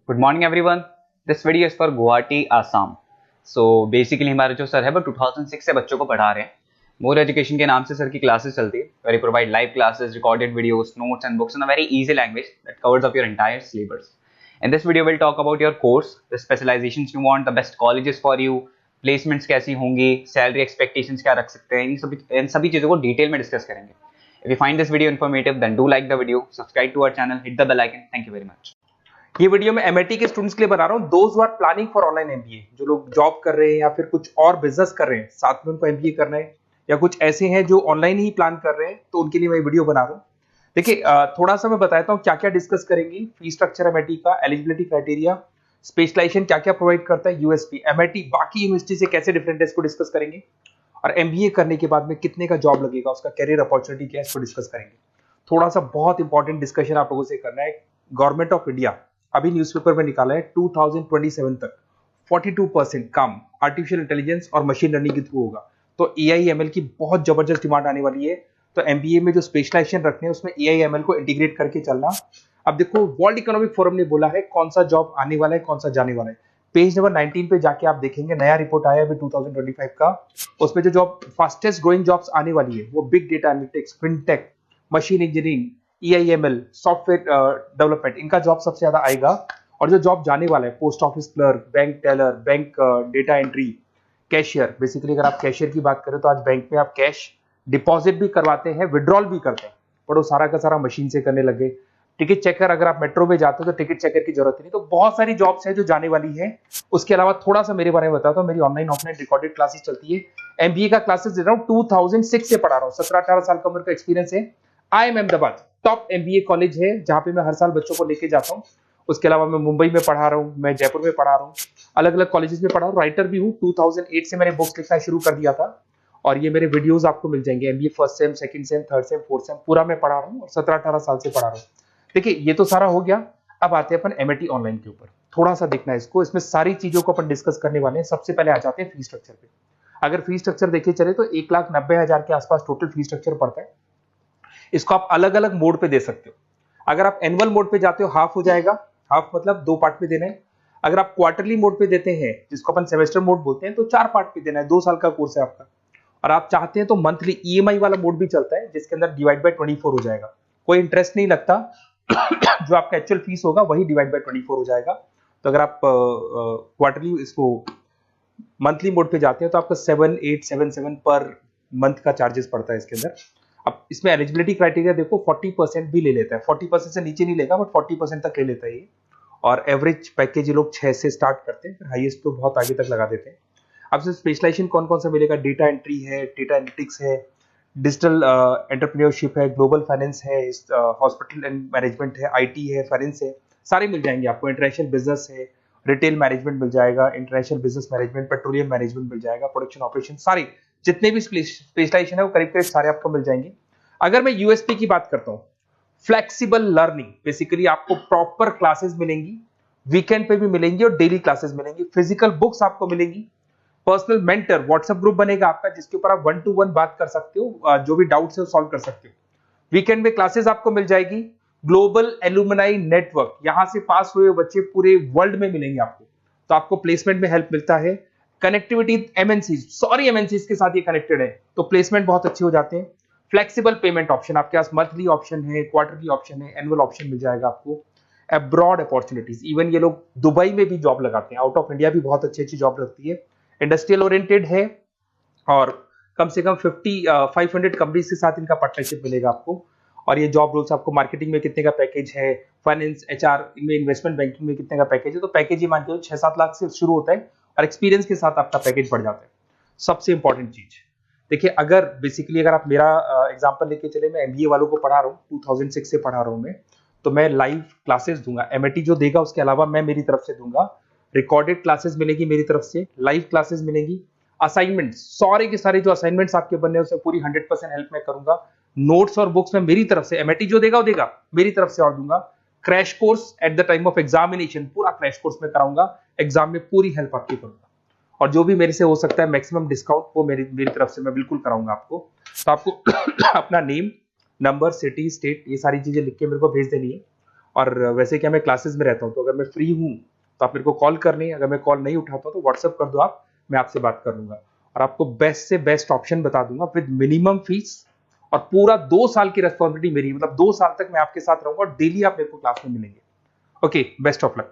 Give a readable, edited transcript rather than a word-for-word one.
Good morning everyone. This video is for Guwahati Assam. So basically हमारे जो sir है वो 2006 से बच्चों को पढ़ा रहे हैं। मोर एजुकेशन के नाम से सर की क्लासेस चलती है, where you provide live classes, recorded videos, notes and books in a very easy language that covers up your entire syllabus. In this video we'll talk about your course, the specializations you want, the best colleges for you, placements कैसी होंगी, salary expectations क्या रख सकते हैं, इन सभी चीजों को detail में डिस्कस करेंगे। If you find this video informative then do like the video, subscribe to our channel, hit the bell icon. Thank you very much. ये वीडियो मैं एमआईटी के स्टूडेंट्स के लिए बना रहा हूँ। Those who are planning for online MBA, जो लोग जॉब कर रहे हैं या फिर कुछ और बिजनेस कर रहे हैं, साथ में उनको एमबीए करना है, या कुछ ऐसे हैं जो ऑनलाइन ही प्लान कर रहे हैं, तो उनके लिए मैं वीडियो बना रहा हूँ। देखिए, थोड़ा सा मैं बताता हूँ क्या क्या डिस्कस करेंगे। फी स्ट्रक्चर एमआईटी का, एलिजिबिलिटी क्राइटेरिया, स्पेशलाइजेशन क्या क्या प्रोवाइड करता है, यूएसपी एमआईटी बाकी यूनिवर्सिटी से कैसे डिफरेंट है, इसको डिस्कस करेंगे। और एमबीए करने के बाद में कितने का जॉब लगेगा, उसका कैरियर अपॉर्चुनिटी क्या है, इसको डिस्कस करेंगे। थोड़ा सा बहुत इंपॉर्टेंट डिस्कशन आप लोगों से करना है। गवर्नमेंट ऑफ इंडिया अभी न्यूज़पेपर में निकाला है 2027 तक 42% काम आर्टिफिशियल इंटेलिजेंस और मशीन लर्निंग के थ्रू होगा। तो एआईएमएल की बहुत जबरदस्त डिमांड आने वाली है। तो एमबीए में जो स्पेशलाइजेशन रखने हैं उसमें एआईएमएल को इंटीग्रेट करके चलना। अब देखो, वर्ल्ड इकोनॉमिक फोरम ने बोला है कौन सा जॉब आने वाला है, कौन सा जाने वाला है। पेज नंबर 19 पे जाके आप देखेंगे, नया रिपोर्ट आया है अभी 2025 का। उसमें जो जॉब फास्टेस्ट ग्रोइंग जॉब्स आने वाली है वो big data analytics, fintech, machine engineering, AIML, software development, इनका जॉब सबसे ज्यादा आएगा। और जो जॉब जाने वाला है, post office clerk, bank teller, bank data entry, cashier. Basically अगर आप कैशियर की बात करें तो आज बैंक में आप कैश डिपॉजिट भी करवाते हैं, विड्रॉल भी करते हैं, पर वो सारा का सारा मशीन से करने लगे। टिकट चेकर, अगर आप मेट्रो में जाते हो तो टिकट चेकर की जरूरत नहीं। तो बहुत सारी जॉब्स है जो जाने वाली है। उसके अलावा थोड़ा सा मेरे बारे में बताता हूँ। मेरी ऑनलाइन ऑफलाइन रिकॉर्डेड क्लासेस चलती है। एमबीए का क्लासेस दे रहा हूँ, 2006 से पढ़ा रहा हूँ। 17-18 साल का उम्र का एक्सपीरियंस है। IIM Ahmedabad top MBA college है जहां पे मैं हर साल बच्चों को लेके जाता हूँ। उसके अलावा मैं मुंबई में पढ़ा रहा हूँ, मैं जयपुर में पढ़ा रहा हूँ, अलग अलग कॉलेजेस में पढ़ा हूँ। राइटर भी हूँ। 2008 से मैंने बुक्स लिखना शुरू कर दिया था और ये मेरे वीडियोस आपको मिल जाएंगे। MBA first sem, second same, third same, fourth same पूरा मैं पढ़ा रहा हूँ और 17-18 साल से पढ़ा रहा हूँ। देखिए, ये तो सारा हो गया। अब आते हैं अपन एमआईटी ऑनलाइन के ऊपर। थोड़ा सा देखना है इसको, इसमें सारी चीजों को अपन डिस्कस करने वाले हैं। सबसे पहले आ जाते हैं फी स्ट्रक्चर पे। अगर फी स्ट्रक्चर देखे चले तो 1,90,000 के आसपास टोटल फी स्ट्रक्चर पड़ता है। इसको आप अलग अलग मोड पे दे सकते हो। अगर आप एनुअल मोड पे जाते हो हाफ हो जाएगा, हाफ मतलब 2 पार्ट में देना है। अगर आप क्वार्टरली मोड पे देते हैं, जिसको अपन सेमेस्टर मोड बोलते हैं, तो 4 पार्ट पे देना है। 2 साल का कोर्स है आपका। और आप चाहते हैं तो मंथली ईएमआई वाला मोड भी चलता है, जिसके अंदर डिवाइड बाय 24 हो जाएगा। कोई इंटरेस्ट नहीं लगता। जो आपका एक्चुअल फीस होगा वही डिवाइड बाय 24 हो जाएगा। तो अगर आप क्वार्टरली इसको मंथली मोड पे जाते हैं तो आपका 7,877 पर मंथ का चार्जेस पड़ता है इसके अंदर। अब इसमें एलिजिबिलिटी क्राइटेरिया देखो, 40% भी ले लेता है। 40% से नीचे नहीं लेगा, बट 40% तक ले लेता है ये। और एवरेज पैकेज ये लोग 6 से स्टार्ट करते हैं, फिर हाईएस्ट तो बहुत आगे तक लगा देते हैं। अब से स्पेशलाइजेशन कौन कौन सा मिलेगा? डेटा एंट्री है, डेटा एनालिटिक्स है, डिजिटल एंटरप्रेन्योरशिप है, ग्लोबल फाइनेंस है, हॉस्पिटल एंड मैनेजमेंट है, आईटी है, फाइनेंस है, सारे मिल जाएंगे आपको। इंटरनेशनल बिजनेस है, रिटेल मैनेजमेंट मिल जाएगा, international business management, petroleum management मिल जाएगा, प्रोडक्शन ऑपरेशन, सारे जितने भी स्पेशलाइजेशन है वो करीब करीब सारे आपको मिल जाएंगे। अगर मैं यूएसपी की बात करता हूँ, फ्लेक्सिबल लर्निंग, बेसिकली आपको प्रॉपर क्लासेस मिलेंगी, वीकेंड पे भी मिलेंगी और डेली क्लासेस मिलेंगी। फिजिकल बुक्स आपको मिलेंगी, पर्सनल मेंटर, व्हाट्सएप ग्रुप बनेगा आपका जिसके ऊपर आप 1 to 1 बात कर सकते हो, जो भी डाउट्स है वो सॉल्व कर सकते हो। वीकेंड में क्लासेस आपको मिल जाएगी। ग्लोबल एलुमनाई नेटवर्क, यहां से पास हुए बच्चे पूरे वर्ल्ड में मिलेंगे आपको, तो आपको प्लेसमेंट में हेल्प मिलता है। कनेक्टिविटी एमएनसीज के साथ ये कनेक्टेड है, तो प्लेसमेंट बहुत अच्छे हो जाते हैं। फ्लेक्सिबल पेमेंट ऑप्शन आपके पास, मंथली ऑप्शन है, क्वार्टरली ऑप्शन है, एनुअल ऑप्शन मिल जाएगा आपको। अब्रॉड अपॉर्चुनिटीज, इवन ये लोग दुबई में भी जॉब लगाते हैं, आउट ऑफ इंडिया भी बहुत अच्छी अच्छी जॉब लगती है। इंडस्ट्रियल ओरिएंटेड है और कम से कम 500 कंपनीज के साथ इनका पार्टनरशिप मिलेगा आपको। और ये जॉब रोल्स आपको मार्केटिंग में कितने का पैकेज है, फाइनेंस, एचआर, इनमें इन्वेस्टमेंट बैंकिंग में कितने का पैकेज है, तो पैकेज ये मान के 6-7 लाख से शुरू होता है और एक्सपीरियंस के साथ आपका पैकेज बढ़ जाता है। सबसे इंपॉर्टेंट चीज देखिए, अगर बेसिकली अगर आप मेरा एग्जांपल लेके चले, मैं एमबीए वालों को पढ़ा रहा हूँ, 2006 से पढ़ा रहा हूँ मैं, तो मैं लाइव क्लासेस दूंगा। एमआईटी जो देगा उसके अलावा मैं मेरी तरफ से दूंगा। रिकॉर्डेड क्लासेस मिलेगी मेरी तरफ से, लाइव क्लासेस मिलेंगी। असाइनमेंट्स, सारे के सारे जो असाइनमेंट्स आपके बनने हैं उसमें पूरी 100% हेल्प मैं करूंगा। नोट्स और बुक्स में मेरी तरफ से, एमआईटी जो देगा वो देगा, मेरी तरफ से और दूंगा। Crash course at the time of examination, पूरा क्रैश कोर्स में कराऊंगा। एग्जाम में पूरी हेल्प आपकी करूंगा और जो भी मेरे से हो सकता है मैक्सिमम डिस्काउंट वो मेरी तरफ से मैं बिल्कुल कराऊंगा आपको। तो आपको अपना नेम, नंबर, सिटी, स्टेट, ये सारी चीजें लिख के मेरे को भेज देनी है और वैसे क्या मैं क्लासेस में रहता हूँ, तो अगर मैं फ्री हूँ तो आप मेरे को कॉल कर लें, अगर मैं कॉल नहीं उठाता हूँ तो व्हाट्सअप कर दो आप, मैं आपसे बात कर लूंगा और आपको बेस्ट से बेस्ट ऑप्शन बता दूंगा विद मिनिमम फीस। और पूरा 2 साल की रेस्पॉन्सिबिलिटी मेरी, मतलब 2 साल तक मैं आपके साथ रहूंगा और डेली आप मेरे को क्लास में मिलेंगे। Okay, best of luck.